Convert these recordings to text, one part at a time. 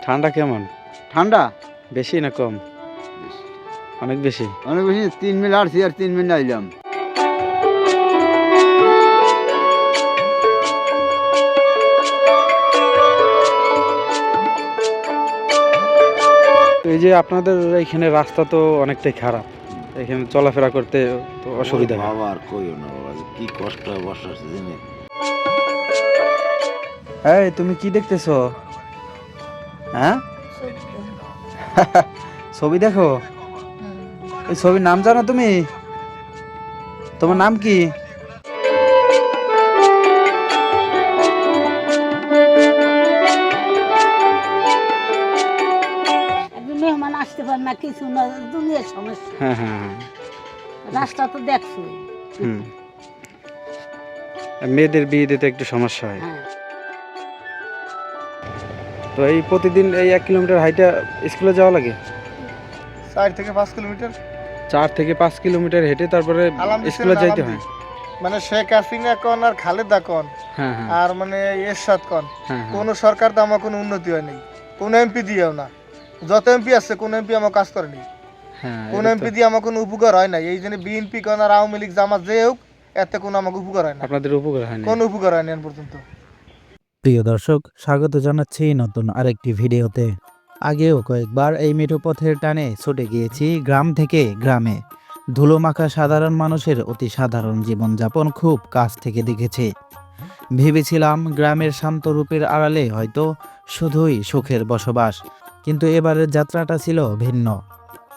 ঠান্ডা কেমন? ঠান্ডা বেশি না কম? অনেক বেশি। অনেক বেশি। 3 মিনিট আসছি আর 3 মিনিট আইলাম। তো এই যে আপনাদের এখানে রাস্তা তো অনেকটাই খারাপ, এখানে চলাফেরা করতে তো অসুবিধা হয়। বাবা আর কইও না বাবা, কি কষ্ট হয় বর্ষার সিজনে। এই তুমি কি দেখতেছো? হ্যাঁ, ছবি দেখো। এই ছবির নাম জানো তুমি? তোমার নাম কি? মেহমান আসতে পারে না, কিছু না, দুনিয়ার সমস্যা। হ্যাঁ হ্যাঁ হ্যাঁ। রাস্তা তো দেখছো। হুম, মেয়েদের বিয়ে দিতে একটু সমস্যা হয়। হ্যাঁ, তো এই প্রতিদিন এই 1 কিলোমিটার হাইটা স্কুলে যাওয়া লাগে? 4 থেকে 5 কিলোমিটার। 4 থেকে 5 কিলোমিটার হেঁটে তারপরে স্কুলে যাইতে হয়। মানে শেখ হাসিনা কোন আর খালেদা কোন হ্যাঁ হ্যাঁ আর মানে এরশাদ কোন, হ্যাঁ হ্যাঁ। কোন সরকার তো আমার কোনো উন্নতি হয়নি, কোন এমপি দিয়েও না। যত এমপি আছে কোন এমপি আমার কাজ করেনি, হ্যাঁ, কোন এটা তো- এমপি দিয়ে আমার কোনো উপকার হয় না। এই জন্য বিএনপি কোন আর আওয়ামী লীগ জামাত যে হোক, এতে কোনো আমাকে উপকার হয় না, আপনাদের উপকার হয় না। কোনো উপকার হয়নি এখন পর্যন্ত। প্রিয় দর্শক, স্বাগত জানাচ্ছি নতুন আরেকটি ভিডিওতে। আগেও কয়েকবার এই মেঠো পথের টানে ছুটে গিয়েছি গ্রাম থেকে গ্রামে। ধুলোমাখা সাধারণ মানুষের অতি সাধারণ জীবনযাপন খুব কাছ থেকে দেখেছি। ভেবেছিলাম গ্রামের শান্ত রূপের আড়ালে হয়তো শুধুই সুখের বসবাস, কিন্তু এবারের যাত্রাটা ছিল ভিন্ন।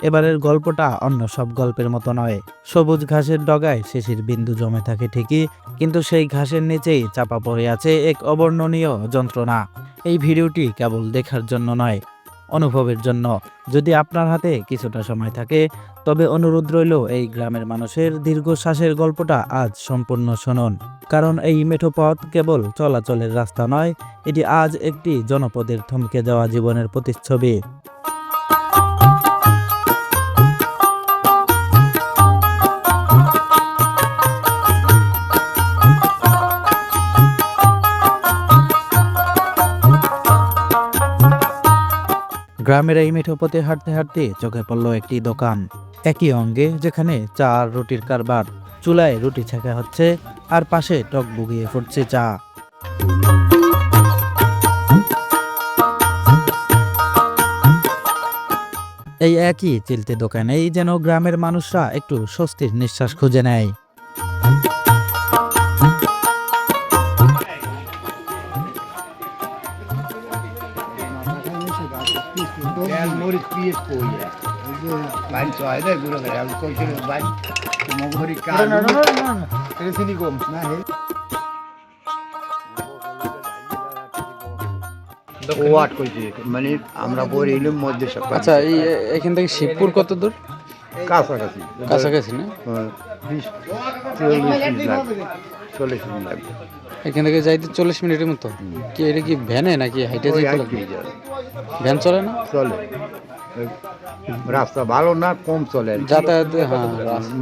এবারের গল্পটা অন্য সব গল্পের মতো নয়। সবুজ ঘাসের ডগায় শিশির বিন্দু জমে থাকে ঠিকই, কিন্তু সেই ঘাসের নিচেই চাপা পড়ে আছে এক অবর্ণনীয় যন্ত্রণা। এই ভিডিওটি কেবল দেখার জন্য নয়, অনুভবের জন্য। যদি আপনার হাতে কিছুটা সময় থাকে, তবে অনুরোধ রইল এই গ্রামের মানুষের দীর্ঘশ্বাসের গল্পটা আজ সম্পূর্ণ শুনুন। কারণ এই মেঠো পথ কেবল চলাচলের রাস্তা নয়, এটি আজ একটি জনপদের থমকে যাওয়া জীবনের প্রতিচ্ছবি। গ্রামের এই মেঠো পথে হাঁটতে হাঁটতে চোখে পড়ল একটি দোকান। একই অঙ্গে, যেখানে চা আর রুটির কারবার। চুলায় রুটি ছেঁকা হচ্ছে আর পাশে টক বুগিয়ে ফুটছে চা। এই একই চিলতে দোকানেই যেন গ্রামের মানুষরা একটু স্বস্তির নিঃশ্বাস খুঁজে নেয়। মানে আমরা পরে এলাম মধ্যে সব আচ্ছা, এই এখান থেকে শিবপুর কত দূর? কাছাকাছি কাছাকাছি না? 40 মিনিট লাগবে। এখান থেকে যাইতে 40 মিনিটের মতো। কি এটা কি ভ্যানে নাকি হাইটে ওই যাইতে এক লাগে? দিয়ে যাবে। ভ্যান চলে না? চলে, ওই রাস্তা ভালো না, কম চলে আর কি। যাতায়াতে হ্যাঁ,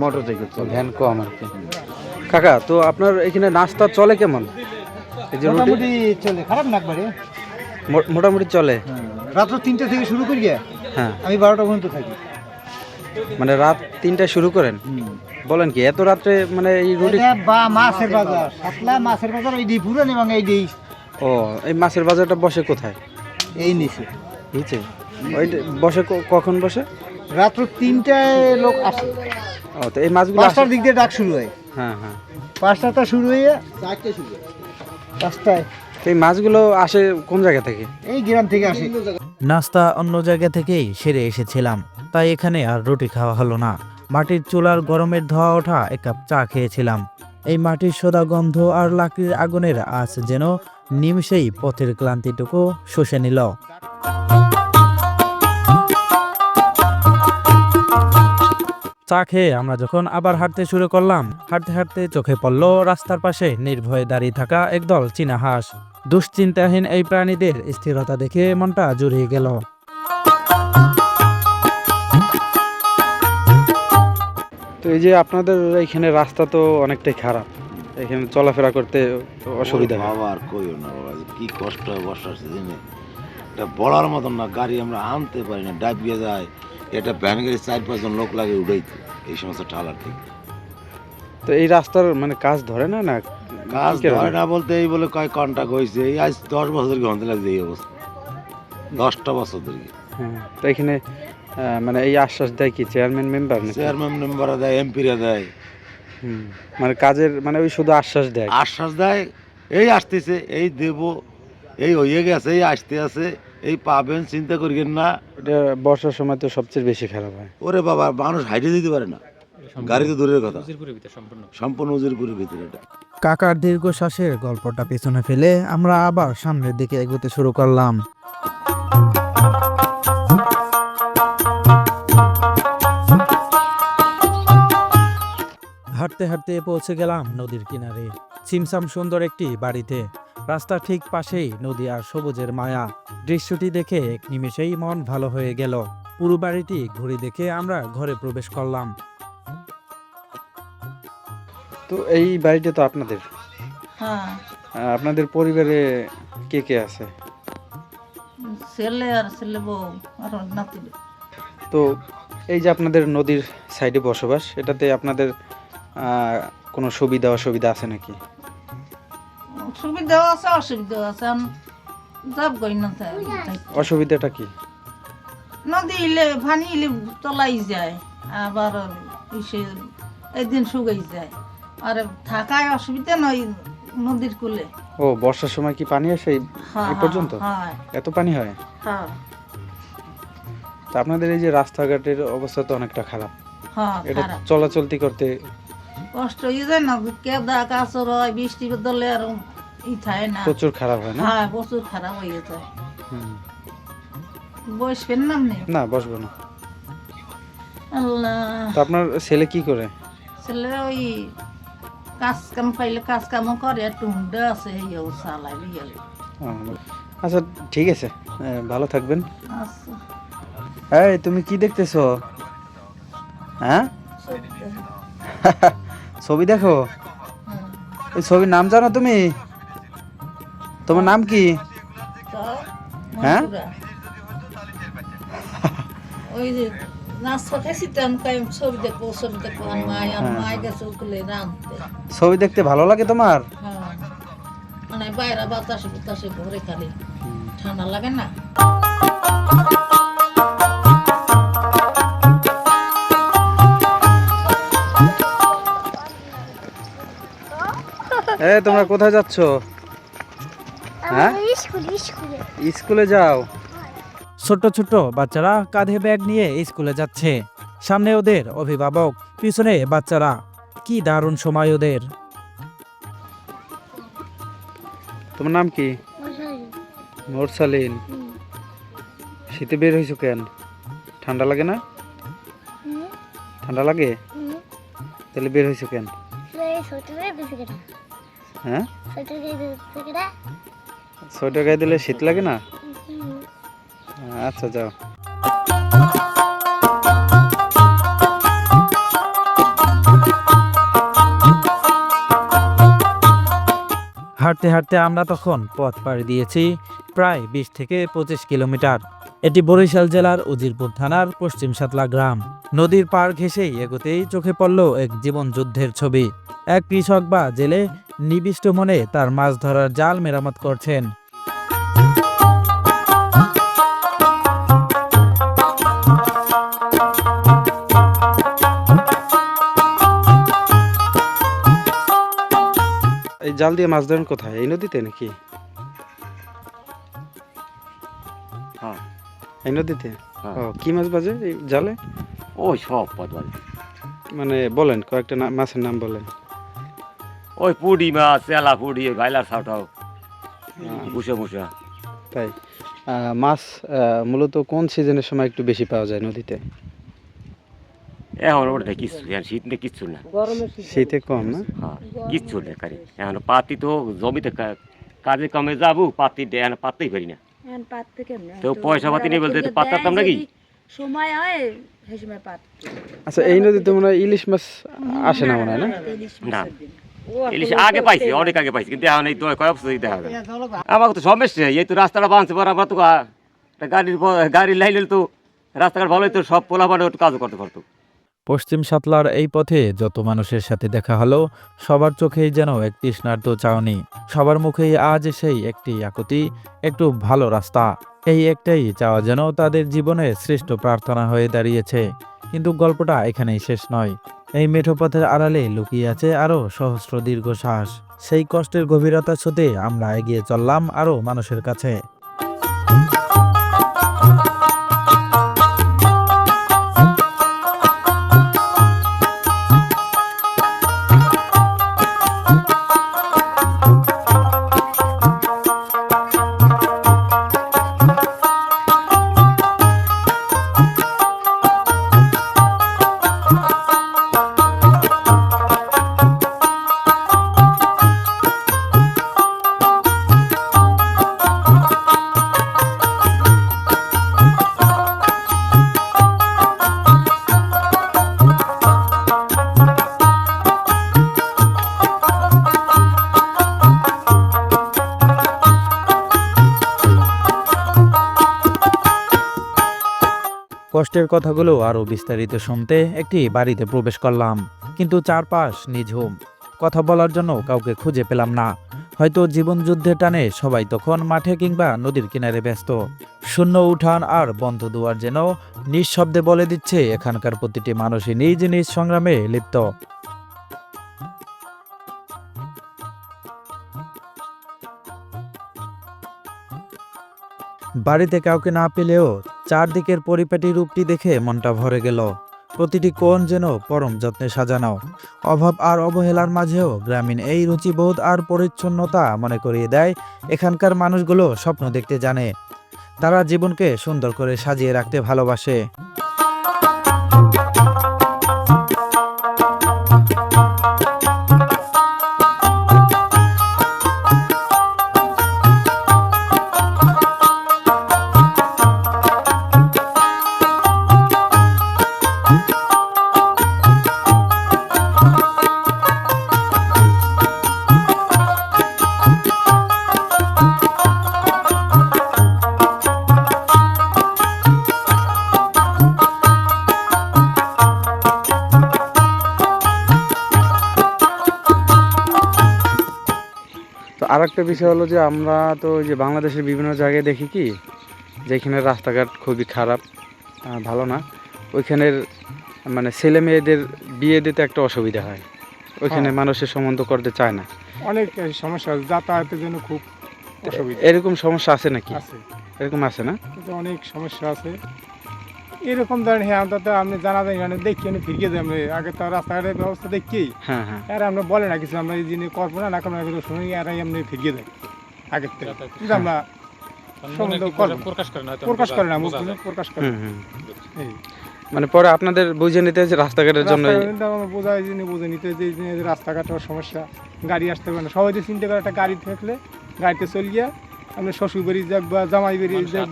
মোটরসাইকেল চলে। ভ্যান কম আর কি। কাকা, তো আপনার এখানে নাস্তা চলে কেমন? এই যে রুটি মোটামুটি চলে, খারাপ না একবারে। মোটামুটি চলে। রাত্র 3টা থেকে শুরু করি, হ্যাঁ, আমি 12টা পর্যন্ত থাকি। মানে রাত 3টায় শুরু করেন? বলেন কি, এত রাত্রে মানে এই রুটি? বা মাছের বাজার, সাতলা মাছের বাজার ওই দিই পুরান এবং এই দিই ও, এই মাছের বাজারটা বসে কোথায়? এই নিচে। নিচে? ওই বসে কখন বসে? রাত্র 3টায় লোক আসে, ও, তো এই মাছগুলো 5টার দিক দিয়ে ডাক শুরু হয়। হ্যাঁ হ্যাঁ। 5টা শুরু হয়ে 4টায় শুরু হয়, 5টায়। তো এই মাছগুলো আসে কোন জায়গা থেকে? এই গ্রাম থেকে আসে। নাস্তা অন্য জায়গা থেকেই সেরে এসেছিলাম, তাই এখানে আর রুটি খাওয়া হলো না। মাটির চুলার গরমের ধোয়া ওঠা 1 কাপ চা খেয়েছিলাম। এই মাটির সোদা গন্ধ আর লাকড়ির আগুনের আঁচ যেন নিমিষেই পথের ক্লান্তিটুকু শুষে নিল। চা খেয়ে আমরা যখন আবার হাঁটতে শুরু করলাম, হাঁটতে হাঁটতে চোখে পড়ল রাস্তার পাশে নির্ভয়ে দাঁড়িয়ে থাকা একদল চীনা হাঁস। দুশ্চিন্তাহীন এই প্রাণীদের স্থিরতা দেখে মনটা জুড়িয়ে গেল। তো এই যে আপনাদের এখানে রাস্তা তো অনেকটাই খারাপ, এখানে চলাফেরা করতে তো অসুবিধা হয়। বাবা আর কইও না বাবা, কি কষ্ট হয় বর্ষার সিজনে। এটা বলার মতন না, গাড়ি আমরা আনতে পারি না, ডাবিয়ে যায়। এটা ভ্যান গাড়ি 4-5 জন লোক লাগে উঠাইতে এই সমস্ত ঠালার থেকে। তো এই রাস্তার মানে কাজ ধরে না না কাজ কি কারণে? ধরে না বলতে এই বলে কয় কন্টাক্ট হয়েছে, এই আজ 10 বছর কি হতে লাগছে এই অবস্থা, 10টা বছর ধরে। হ্যাঁ, তো এখানে মানে এই আশ্বাস দেয় কি চেয়ারম্যান মেম্বার নাকি? চেয়ারম্যান মেম্বাররা দেয়, এমপিরা দেয়, মানে কাজের মানে ওই শুধু আশ্বাস দেয়। আশ্বাস দেয় এই আসতেছে, এই দেব, এই হয়ে গেছে, এই আসতে আছে, এই পাবেন, চিন্তা করিয়েন না। এটা বর্ষার সময় তো সবচেয়ে বেশি খারাপ হয়। ওরে বাবা, মানুষ হাইটে দিতে পারে না, গাড়ি তো দূরের কথা, সম্পূর্ণ উজিরপুরের ভিতরে এটা। কাকার দীর্ঘশ্বাসের গল্পটা পেছনে ফেলে আমরা আবার সামনের দিকে এগোতে শুরু করলাম। হাঁটতে হাঁটতে পৌঁছে গেলাম নদীর কিনারে, ছিমছাম সুন্দর একটি বাড়িতে। রাস্তার ঠিক পাশেই নদী আর সবুজের মায়া। দৃশ্যটি দেখে এক নিমেষেই মন ভালো হয়ে গেল। পুরো বাড়িটি ঘুরে দেখে আমরা ঘরে প্রবেশ করলাম। তো এই বাড়িটা তো আপনাদের, হ্যাঁ, আপনাদের পরিবারে কে কে আছে? ছেলে আর ছেলে বউ আর নাতি। তো এই যে আপনাদের নদীর সাইডে বসবাস, এটাতে আপনাদের কোনো সুবিধা অসুবিধা আছে নাকি? সুবিধাও আছে অসুবিধাও আছে। যাব গই না অসুবিধাটা কি? নদী ইলে পানি ইলে তলাই যায়, আবার ইসে একদিন শুকাই যায়। আর থাকায় অসুবিধা নয় নদীর কূলে। ও, বর্ষার সময় কি পানি আসে এই পর্যন্ত? হ্যাঁ, এত পানি হয়? হ্যাঁ, তা আপনাদের এই যে রাস্তাঘাটের অবস্থা তো অনেকটা খারাপ, হ্যাঁ, এটা খারাপ। চলাচলতি করতে কষ্ট হয়ে যায় না, কেদা কাচর হয়, বৃষ্টি বদলে আর ই থাকে না। প্রচুর খারাপ হয় না? হ্যাঁ, প্রচুর খারাপ হয়ে যায়। হুম। বসবেন নাম নেই। না, বসবো না। আল্লাহ, তো আপনার ছেলে কি করে? ছেলে ওই কাজ কাম পাইলে কাজ কামও করে, একটু হুন্ডা আছে এইও চালাই গেলে। ও, আচ্ছা ঠিক আছে, ভালো থাকবেন। আচ্ছা, এই তুমি কি দেখতেছো? হ্যাঁ, ছবি দেখো। এই ছবির নাম জানো তুমি? তোমার নাম কি? হ্যাঁ, ওই যে নাস্তা খাইছি তো আমি কই ছবি দেখবো ছবি দেখবো। আর মায় গেছে ওগুলো রাঁধতে। ছবি দেখতে ভালো লাগে তোমার? হ্যাঁ, মানে বাইরে বাতাসে বাতাসে ঘরে খালি ঠান্ডা লাগে না। তোমরা কোথায় যাচ্ছ? হ্যাঁ, স্কুলে যাও? ছোট ছোট বাচ্চারা কাঁধে ব্যাগ নিয়ে স্কুলে যাচ্ছে। সামনে ওদের অভিভাবক, পিছনে বাচ্চারা। কি দারুণ সময় ওদের। তোমার নাম কি? মোরসালিন। শীতে বের হয়েছো কেন? ঠান্ডা লাগে না? ঠান্ডা লাগে? তাহলে বের হয়েছো কেন? হ্যাঁ, সোয়েটার গায়ে দিলে শীত লাগে না? আচ্ছা, যাও। হাঁটতে হাঁটতে আমরা তখন পথ পাড়ি দিয়েছি প্রায় 20 থেকে 25 কিলোমিটার। এটি বরিশাল জেলার উজিরপুর থানার পশ্চিম সাতলা গ্রাম। নদীর পাড় ঘেঁষেই এগোতেই চোখে পড়ল এক জীবন যুদ্ধের ছবি। এক কৃষক বা জেলে নিবিষ্ট মনে তার মাছ ধরার জাল মেরামত করছেন। এই জাল দিয়ে মাছ ধরেন কোথায়? এই নদীতে নাকি? হ্যাঁ। এই নদীতে? হ্যাঁ। ও, কি মাছ বাজে এই জালে? ওই সব পাতবাড়ি, মানে বলেন, কয়েকটা মাছের নাম বলেন। ওই পুডি মাছ, চেলা পুডি, গাইলার ছাউটাও, মুসা মুসা। তাই মাছ মূলত কোন সিজনের সময় একটু বেশি পাওয়া যায় নদীতে? এখন ওটা কিচ্ছু, এখন শীত নেই, কিচ্ছু না। শীতে কম না? হ্যাঁ, কিচ্ছু নেই কারি। এখন পাতি তো জমিতে কাজে কামে যাবো, পাতি এখন পাততেই পারি না। তো পয়সা পাতি নেই বলতে পাতাম নাকি? সময় হয় সেই সময় পাত। আচ্ছা, এই নদীতে মনে হয় ইলিশ মাছ আসে না মনে হয় না? না, ইলিশ আগে পাইছি, অনেক আগে পাইছি, কিন্তু এখন এই তো কয়েক বছর দেখা যায়। আমার তো সমস্যা, এই তো রাস্তাটা বাঁধছে পর আমরা তো গাড়ি লাইলে তো রাস্তাঘাট ভালোই তো সব পোলাপানে একটু কাজও করতে পারতো। পশ্চিম সাতলার এই পথে যত মানুষের সাথে দেখা হলো সবার চোখেই যেন এক তৃষ্ণার্ত চাউনি, সবার মুখেই আজ সেই একটি আকুতি, একটু ভালো রাস্তা। এই একটাই চাওয়া যেন তাদের জীবনের শ্রেষ্ঠ প্রার্থনা হয়ে দাঁড়িয়েছে। কিন্তু গল্পটা এখানেই শেষ নয়। এই মেঠো পথের আড়ালে লুকিয়ে আছে আরও সহস্র দীর্ঘশ্বাস। সেই কষ্টের গভীরতা ছুঁতে আমরা এগিয়ে চললাম আরও মানুষের কাছে। কষ্টের কথাগুলো আরও বিস্তারিত শুনতে একটি বাড়িতে প্রবেশ করলাম, কিন্তু চারপাশ নিঝুম। কথা বলার জন্য কাউকে খুঁজে পেলাম না। হয়তো জীবন যুদ্ধের টানে সবাই তখন মাঠে কিংবা নদীর কিনারে ব্যস্ত। শূন্য উঠান আর বন্ধ দুয়ার যেন নিঃশব্দে বলে দিচ্ছে এখানকার প্রতিটি মানুষই নিজ নিজ সংগ্রামে লিপ্ত। বাড়িতে কাউকে না পেলেও চারদিকের পরিপাটি রূপটি দেখে মনটা ভরে গেল। প্রতিটি কোণ যেন পরম যত্নে সাজানো। অভাব আর অবহেলার মাঝেও গ্রামীণ এই রুচিবোধ আর পরিচ্ছন্নতা মনে করিয়ে দেয় এখানকার মানুষগুলো স্বপ্ন দেখতে জানে। তারা জীবনকে সুন্দর করে সাজিয়ে রাখতে ভালোবাসে। তো আর একটা বিষয় হলো যে আমরা তো ওই যে বাংলাদেশের বিভিন্ন জায়গায় দেখি কি যেখানে রাস্তাঘাট খুবই খারাপ, ভালো না, ওইখানের মানে ছেলে মেয়েদের বিয়ে দিতে একটা অসুবিধা হয়, ওইখানে মানুষের সম্বন্ধ করতে চায় না। অনেক সমস্যা, যাতায়াতের জন্য খুব অসুবিধা। এরকম সমস্যা আছে নাকি? আছে, এরকম আছে না? কিন্তু অনেক সমস্যা আছে। এরকম ধরেন হ্যাঁ আমরা তো আপনি জানা যায় মানে দেখি আমি ফিরিয়ে যাই, আমরা আগে তো রাস্তাঘাটের ব্যবস্থা দেখি, হ্যাঁ হ্যাঁ, আর আমরা বলে না কিছু, আমরা এই জিনিস করবো না কোনো কিছু শুনি এরাই এমনি ফিরিয়ে দেয় আগের থেকে, কিন্তু আমরা সম্বন্ধ প্রকাশ করে না, মুখ প্রকাশ করে হুম হুম। মানে পরে আপনাদের বুঝে নিতে যে রাস্তাঘাটের জন্য বোঝাই বুঝে নিতে যে রাস্তাঘাটের সমস্যা, গাড়ি আসতে পারে না, সবাই যে চিন্তা করে একটা গাড়ি থাকলে গাড়িতে চল গিয়া আমরা শ্বশুর বাড়ি যাক বা জামাই বাড়ি যাক,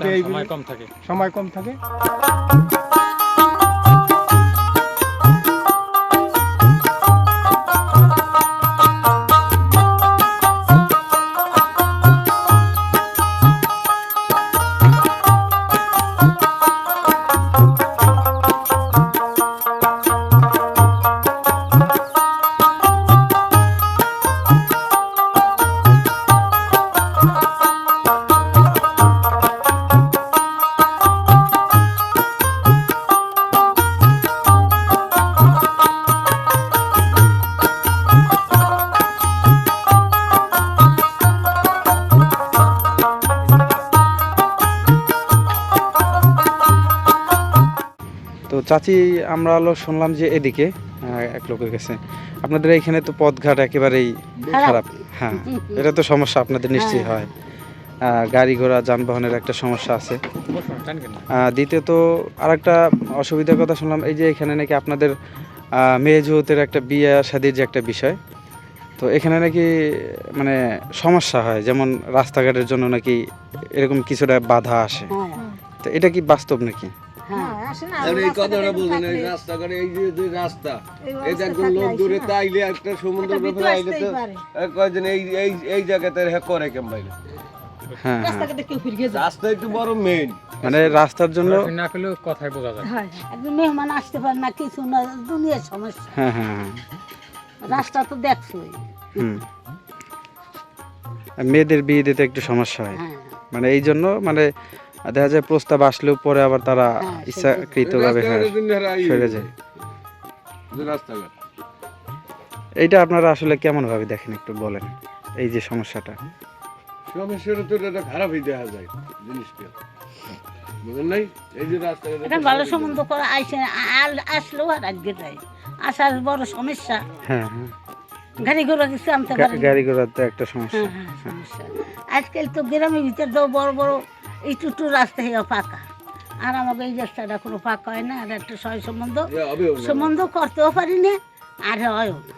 সময় কম থাকে। তো চাচি আমরা হলো শুনলাম যে এদিকে এক লোকের কাছে আপনাদের এখানে তো পথঘাট একেবারেই খারাপ, হ্যাঁ এটা তো সমস্যা আপনাদের নিশ্চয়ই হয়, গাড়ি ঘোড়া যানবাহনের একটা সমস্যা আছে। দ্বিতীয়ত আর একটা অসুবিধার কথা শুনলাম এই যে এখানে নাকি আপনাদের মেয়ে যৌতের একটা বিয়ে শাদীর যে একটা বিষয়, তো এখানে নাকি মানে সমস্যা হয়, যেমন রাস্তাঘাটের জন্য নাকি এরকম কিছুটা বাধা আসে, তো এটা কি বাস্তব নাকি? এই কথাটা বুঝেন, এই রাস্তাঘাটে এই যে রাস্তা, এই একজন লোক দূরে তাইলে একটা সমুদ্র ব্যাপারে আইলে তো কয়জন এই এই এই জায়গাতে করে কেমন হ্যাঁ হ্যাঁ রাস্তাঘাটে কেউ ফিরে যায় রাস্তা একটু বড় মেইন মানে রাস্তার জন্য না করলেও কথাই বোঝা যায়। হয় একদম মেহমান আসতে পারে না কিছু না দুনিয়ার সমস্যা হ্যাঁ হ্যাঁ হ্যাঁ রাস্তা তো দেখছোই হুম আর মেয়েদের বিয়ে দিতে একটু সমস্যা হয় হ্যাঁ মানে এই জন্য মানে দেখা যায় প্রস্তাব আসলেও পরে আবার তারা হ্যাঁ, ইচ্ছাকৃতভাবে হ্যাঁ সরে যায়। রাস্তাঘাট এইটা আপনারা আসলে কেমন ভাবে দেখেন একটু বলেন এই যে সমস্যাটা? সমস্যাটা তো এটা খারাপই দেখা যায় জিনিসটা, বুঝলেন নাই? এই যে রাস্তাঘাট এখন ভালো সম্বন্ধ করে আইসে আসলেও আর আগে যায় আসার বড় সমস্যা হ্যাঁ হ্যাঁ গাড়ি ঘোড়া কিছু আনতে পারে না। গাড়ি ঘোড়ার তো একটা সমস্যা। হ্যাঁ হ্যাঁ সমস্যা আজকাল তো গ্রামের ভিতর তো বড় বড় এই টুটু রাস্তা হয়ে পাকা আর আমাকে এই রাস্তাটা কোনো পাকা হয় না আর একটা সয় সম্বন্ধ করতেও পারি না আর হয়ও না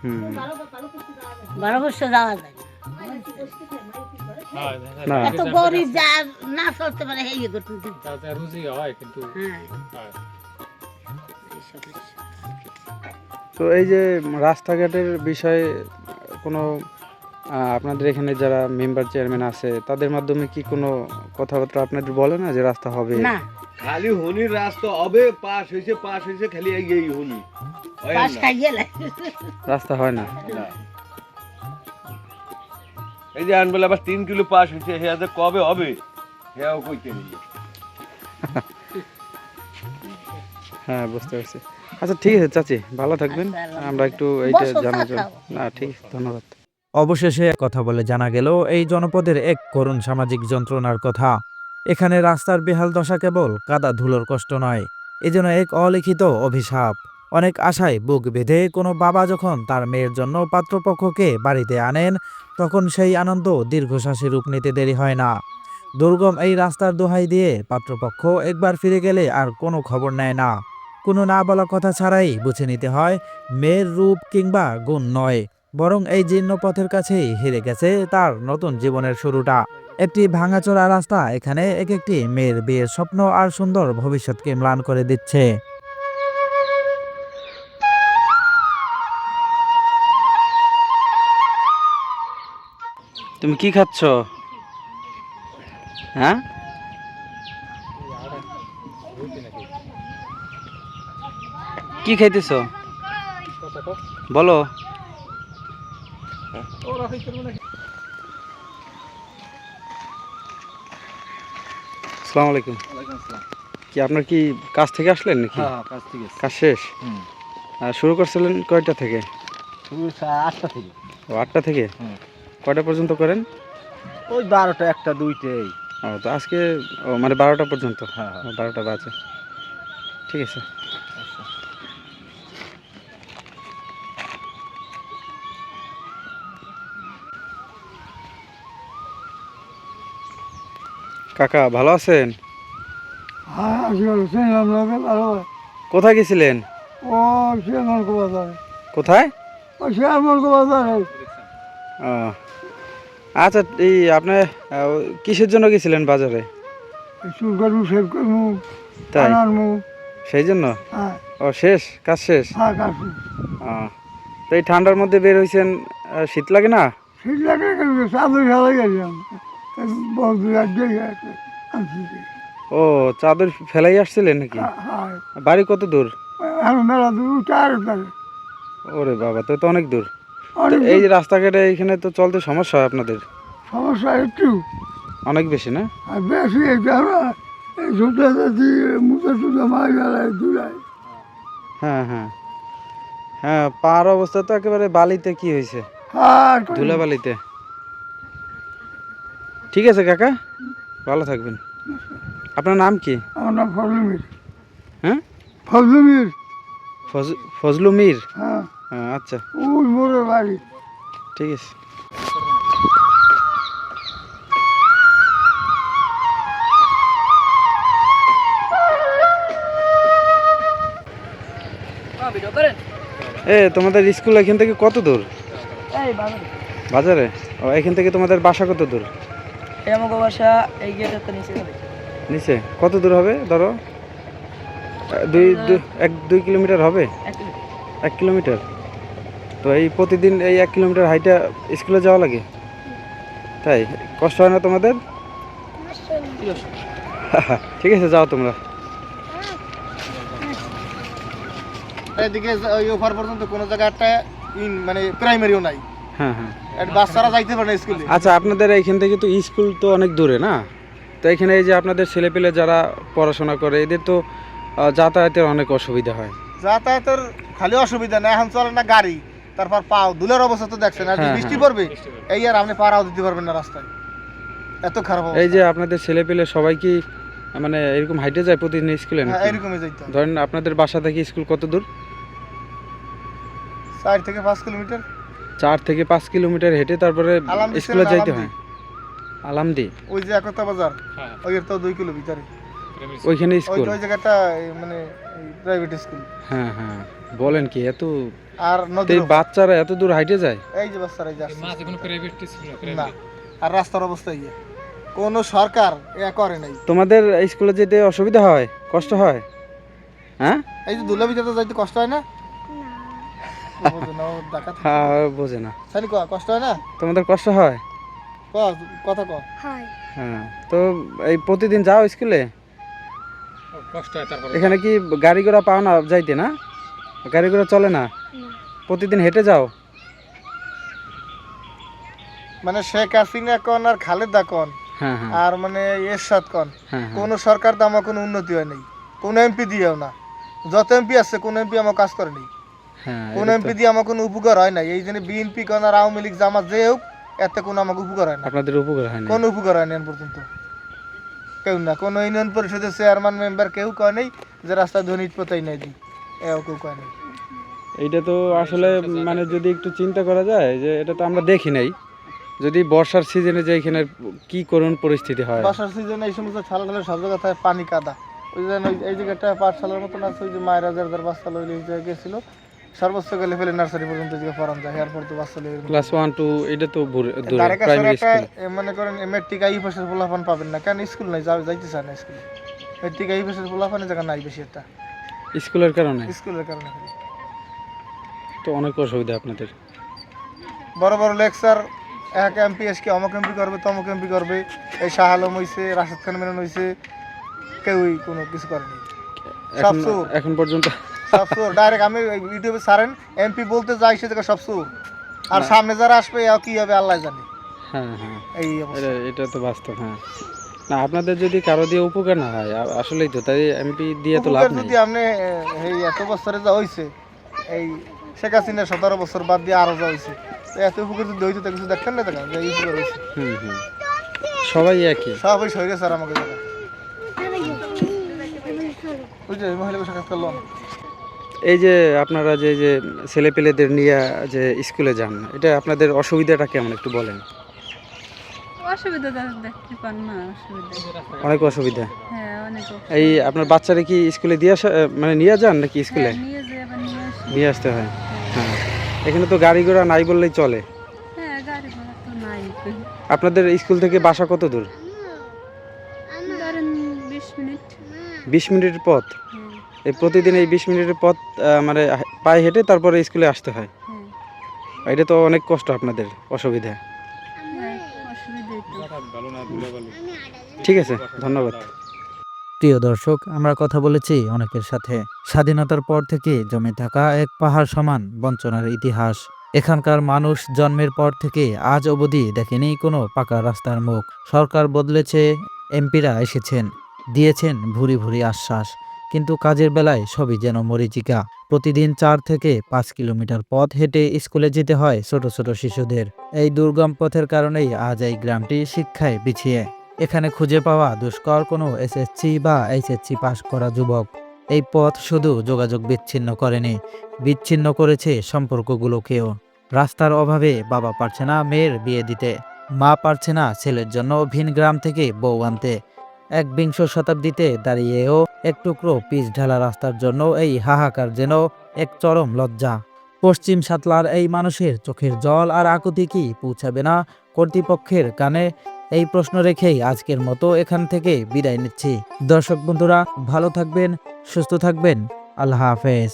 হুম 12 বছর যাওয়া যায় না এত গরিব যা না চলতে পারে এই করতে রুজি হয় কিন্তু হ্যাঁ এই সমস্যা। তো এই যে রাস্তাঘাটের বিষয়ে কোনো আপনাদের এখানে যারা মেম্বার চেয়ারম্যান আছে তাদের মাধ্যমে কি কোনো কথাবার্তা আপনাদের বলে না যে রাস্তা হবে? না খালি হুনি রাস্তা হবে, পাস হয়েছে খালি এই হুনি হয় পাশ না। খাইয়ে লাই রাস্তা হয় না। না। এই যে আনবেলা আবার 3 কিলো পাস হয়েছে, হে আজ কবে হবে হেও কইতে নেই। হ্যাঁ বুঝতে পারছি। আচ্ছা ঠিক আছে চাচি, ভালো থাকবেন। আমরা একটু এইটা বসো, জানার জন্য খাও। না ঠিক আছে, ধন্যবাদ। অবশেষে কথা বলে জানা গেল এই জনপদের এক করুণ সামাজিক যন্ত্রণার কথা। এখানে রাস্তার বেহাল দশা কেবল কাদা ধুলোর কষ্ট নয়, এ যেন এক অলিখিত অভিশাপ। অনেক আশায় বুক বেঁধে কোনো বাবা যখন তার মেয়ের জন্য পাত্রপক্ষকে বাড়িতে আনেন, তখন সেই আনন্দ দীর্ঘশ্বাসে রূপ নিতে দেরি হয় না। দুর্গম এই রাস্তার দোহাই দিয়ে পাত্রপক্ষ একবার ফিরে গেলে আর কোনো খবর নেয় না। কোনো না বলা কথা ছাড়াই বুঝে নিতে হয় মেয়ের রূপ কিংবা গুণ নয়, বরং এই জীর্ণ পথের কাছেই হেরে গেছে তার নতুন জীবনের শুরুটা। একটি ভাঙাচোরা রাস্তা এখানে এক একটি মেয়ের বিয়ের স্বপ্ন আর সুন্দর ভবিষ্যৎকে ম্লান করে দিচ্ছে। তুমি কি খাচ্ছ? হ্যাঁ কি খাইতেছ বলো? আসসালামু আলাইকুম। কি আপনার কি কাজ থেকে আসলেন নাকি? হ্যাঁ কাছ থেকে কাজ শেষ? শুরু করছিলেন কয়টা থেকে? 8টা থেকে। ও 8টা থেকে কয়টা পর্যন্ত করেন? ওই 12টা 1টা 2টাই। ও তো আজকে মানে 12টা পর্যন্ত? হ্যাঁ 12টা বাজে, ঠিক আছে। কাকা ভালো আছেন? কোথায় গেছিলেন? কোথায়? ও আচ্ছা এই আপনি কিসের জন্য গেছিলেন বাজারে? তাই সেই জন্য? ও শেষ, কাজ শেষ? ও তো এই ঠান্ডার মধ্যে বের হয়েছেন, শীত লাগে না? ও চাদর ফেলাই আসছিলেন নাকি? বাড়ি কত দূর? ওরে বাবা, তো অনেক দূর। তো এই যে রাস্তাঘাটে এখানে তো চলতে সমস্যা হয় আপনাদের? সমস্যা একটু অনেক বেশি না? আর বেশি হ্যাঁ হ্যাঁ হ্যাঁ, পাহাড় অবস্থা তো একেবারে বালিতে। কি হয়েছে? ধুলা বালিতে। ঠিক আছে কাকা, ভালো থাকবেন। আপনার নাম কি? আমার নাম ফজলু মির। হ্যাঁ ফজলু মির। ফজলু মির? হ্যাঁ আচ্ছা ওই মোড়ের বাড়ি। ঠিক আছে। তোমাদের স্কুল এখান থেকে কত দূর? বাজারে? ও এখান থেকে তোমাদের বাসা কত দূর? বাসা এই গেটের নিচে নিচে কত দূর হবে? ধরো 2 কিলোমিটার হবে। 1 কিলোমিটার? তো এই প্রতিদিন এই 1 কিলোমিটার হাইটা স্কুলে যাওয়া লাগে? তাই তাই কষ্ট হয় না তোমাদের? ঠিক আছে, যাও তোমরা। এদিকে ওই ওপার পর্যন্ত কোনো জায়গায় একটা মানে প্রাইমারিও নাই, হ্যাঁ হ্যাঁ। বাচ্চারা যাইতে পারে না স্কুলে। আচ্ছা, আপনাদের এইখান থেকে তো স্কুল তো অনেক দূরে না, তো এখানে এই যে আপনাদের ছেলেপেলে যারা পড়াশোনা করে এদের তো যাতায়াতের অনেক অসুবিধা হয়। যাতায়াতের খালি অসুবিধা না, এখন চলে না গাড়ি, তারপর পাও দুলের অবস্থা তো দেখছেন, আর হ্যাঁ, বৃষ্টি হ্যাঁ। পড়বে এই আর আপনি পাড়াও দিতে পারবেন না রাস্তায়, এত খারাপ অবস্থা। এই যে আপনাদের ছেলেপেলে সবাই কি মানে এরকম হাইটে যায় প্রতিদিন স্কুলে হ্যাঁ, নাকি? এরকমই যাইতে হয়। ধরেন আপনাদের বাসা থেকে স্কুল কত দূর? 4 থেকে 5 কিলোমিটার। 4 থেকে 5 কিলোমিটার হেঁটে তারপরে আলামদি স্কুলে ছেলে, যাইতে আলামদি। হয়? আলামদি ওই যে একতা বাজার, ওই তো 2 কিলো ভিতরে ওইখানে ওই স্কুল? ওই জায়গাটা মানে প্রাইভেট স্কুল। হ্যাঁ হ্যাঁ, বলেন কি এত? আর তো নদীর এই বাচ্চারা এত দূর হাইটে যায়? এই যে বাচ্চারা যায় না, আর রাস্তার অবস্থা ইয়ে, কোন সরকার এ করে নাই। তোমাদের স্কুলে যেতে অসুবিধা হয়, কষ্ট হয়? হ্যাঁ এই যে দুলা ভিতরে যাইতে কষ্ট হয় না? বোঝো না, ও ডাকাত। হ্যাঁ, বোঝে না। সানি কষ্ট হয় না? তোমাদের কষ্ট হয়? কথা ক। হ্যাঁ, তো এই প্রতিদিন যাও স্কুলে? এখানে কি গাড়ি ঘোড়া পাও না যাইতে? না, গাড়ি ঘোড়া চলে না, প্রতিদিন হেঁটে যাও? মানে শেখ হাসিনা কোন আর খালেদা কোন হ্যাঁ হ্যাঁ আর মানে এরশাদ কোন, হ্যাঁ হ্যাঁ। কোন সরকার তো আমার কোনো উন্নতি হয় নাই, কোন এমপি দিয়েও না। যত এমপি আছে কোন এমপি আমার কাজ করে নাই, হ্যাঁ, কোন এটা তো- এমপি দিয়ে আমার কোনো উপকার হয় নাই। এই জন্য বিএনপি কোন আর আওয়ামী লীগ জামাত যে হোক, এতে কোনো আমাকে উপকার হয় না, আপনাদের উপকার হয় না? কোনো উপকার হয় না এখন পর্যন্ত কেউ না। কোনো ইউনিয়ন পরিষদের চেয়ারম্যান মেম্বার কেউ কয় নেই যে রাস্তা ধনী পতাই নাই দিই, এও কেউ কয় নেই। এইটা তো আসলে মানে যদি একটু চিন্তা করা যায় যে এটা তো আমরা দেখি নাই, যদি বর্ষার সিজনে যে এখানে কি করুণ পরিস্থিতি হয়। বর্ষার সিজনে এই সমস্ত ছাল ঢালে সব জায়গায় থাকে পানি কাদা। ওই যে এই জায়গাটা পাঠশালার মতন আছে, ওই যে মায়ের যার বাচ্চা লইলে এই জায়গায় গেছিল, সর্বোচ্চ গেলে ফেলে নার্সারি পর্যন্ত যে পড়ান যায়, এরপর তো বাচ্চা লইলে ক্লাস 1 2 এটা তো দূরে প্রাইমারি প্রাইমারি স্কুল। মনে করেন মেট্রিক আই পাশের পোলাপান পাবেন না, কারণ স্কুল নাই, যাইতে চায় না স্কুলে। মেট্রিক আই পাশের পোলাপানের জায়গা নাই বেশি একটা, স্কুলের কারণে স্কুলের কারণে। তো অনেক অসুবিধা আপনাদের। বড় বড় লেকচার এক এমপি এসকে অমুক এমপি করবে, তমুক এমপি করবে, এই শাহ আলম হয়েছে, রাশেদ খান মেনন হয়েছে, কেউই কোনো কিছু করেনি। সব চোর এখন পর্যন্ত সব চোর, ডাইরেক্ট আমি ইউটিউবে ছাড়েন এমপি বলতে যাই সে জায়গা সব চোর, আর সামনে যারা আসবে কি হবে আল্লাহ জানে। হ্যাঁ হ্যাঁ, এই অবস্থা। এটা তো বাস্তব। হ্যাঁ, না আপনাদের যদি কারো দিয়ে উপকার না হয়, আসলেই তো তাই এমপি দিয়ে তো লাভ উপকার নেই। যদি আপনি এই এত বছরে যা হয়েছে, এই শেখ হাসিনা 17 বছর বাদ দিয়ে আরো যা হয়েছে, এত উপকার যদি হইতো তা কিছু দেখতেন না, দেখা যে এই উপকার হয়েছে। হুম হুম, সবাই একই। সবাই শরীরে স্যার আমাকে জায়গা বুঝলি, মহিলা সাক্ষাৎ করলাম। এই যে আপনারা যে যে ছেলেপেলেদের নিয়ে যে স্কুলে যান, এটা আপনাদের অসুবিধাটা কেমন একটু বলেন? অসুবিধা দেখতে পান না, অসুবিধা অনেক অসুবিধা। হ্যাঁ, অনেক এই আপনার বাচ্চারা কি স্কুলে দিয়ে আসা মানে নিয়ে যান নাকি স্কুলে? নিয়ে যেয়ে আবার নিয়ে আসি। নিয়ে আসতে হয়। হ্যাঁ, এখানে তো গাড়ি ঘোড়া নাই বললেই চলে। হ্যাঁ, গাড়ি ঘোড়া তো নাই, আপনাদের স্কুল থেকে বাসা কত দূর? ধরেন 20 মিনিট। 20 মিনিটের পথ? হ্যাঁ, এই প্রতিদিন এই 20 মিনিটের পথ মানে পায়ে হেঁটে তারপরে স্কুলে আসতে হয়? হ্যাঁ, এটা তো অনেক কষ্ট, আপনাদের অসুবিধা। হ্যাঁ, অসুবিধাই তো। ঠিক আছে, ধন্যবাদ। প্রিয় দর্শক, আমরা কথা বলেছি অনেকের সাথে। স্বাধীনতার পর থেকে জমে থাকা এক পাহাড় সমান বঞ্চনার ইতিহাস। এখানকার মানুষ জন্মের পর থেকে আজ অবধি দেখেনি কোনো পাকা রাস্তার মুখ। সরকার বদলেছে, এমপিরা এসেছেন, দিয়েছেন ভুরি ভুরি আশ্বাস, কিন্তু কাজের বেলায় সবই যেন মরীচিকা। প্রতিদিন 4 থেকে 5 কিলোমিটার পথ হেঁটে স্কুলে যেতে হয় ছোট ছোট শিশুদের। এই দুর্গম পথের কারণেই আজ এই গ্রামটি শিক্ষায় পিছিয়ে। এখানে খুঁজে পাওয়া দুষ্কর কোনো এসএসসি বা এইচএসসি পাশ করা যুবক। এই পথ শুধু যোগাযোগ বিচ্ছিন্ন করেনি, বিচ্ছিন্ন করেছে সম্পর্কগুলোকেও। রাস্তার অভাবে বাবা পারছে না মেয়ের বিয়ে দিতে, মা পারছে না ছেলের জন্য ভিন গ্রাম থেকে বউ আনতে। 21 শতাব্দীতে দাঁড়িয়েও এক টুকরো পিচ ঢালা রাস্তার জন্য এই হাহাকার যেন এক চরম লজ্জা। পশ্চিম সাতলার এই মানুষের চোখের জল আর আকুতি কি পৌঁছাবে না কর্তৃপক্ষের কানে? এই প্রশ্ন রেখেই আজকের মতো এখান থেকে বিদায় নিচ্ছি। দর্শক বন্ধুরা, ভালো থাকবেন, সুস্থ থাকবেন। আল্লাহ হাফেজ।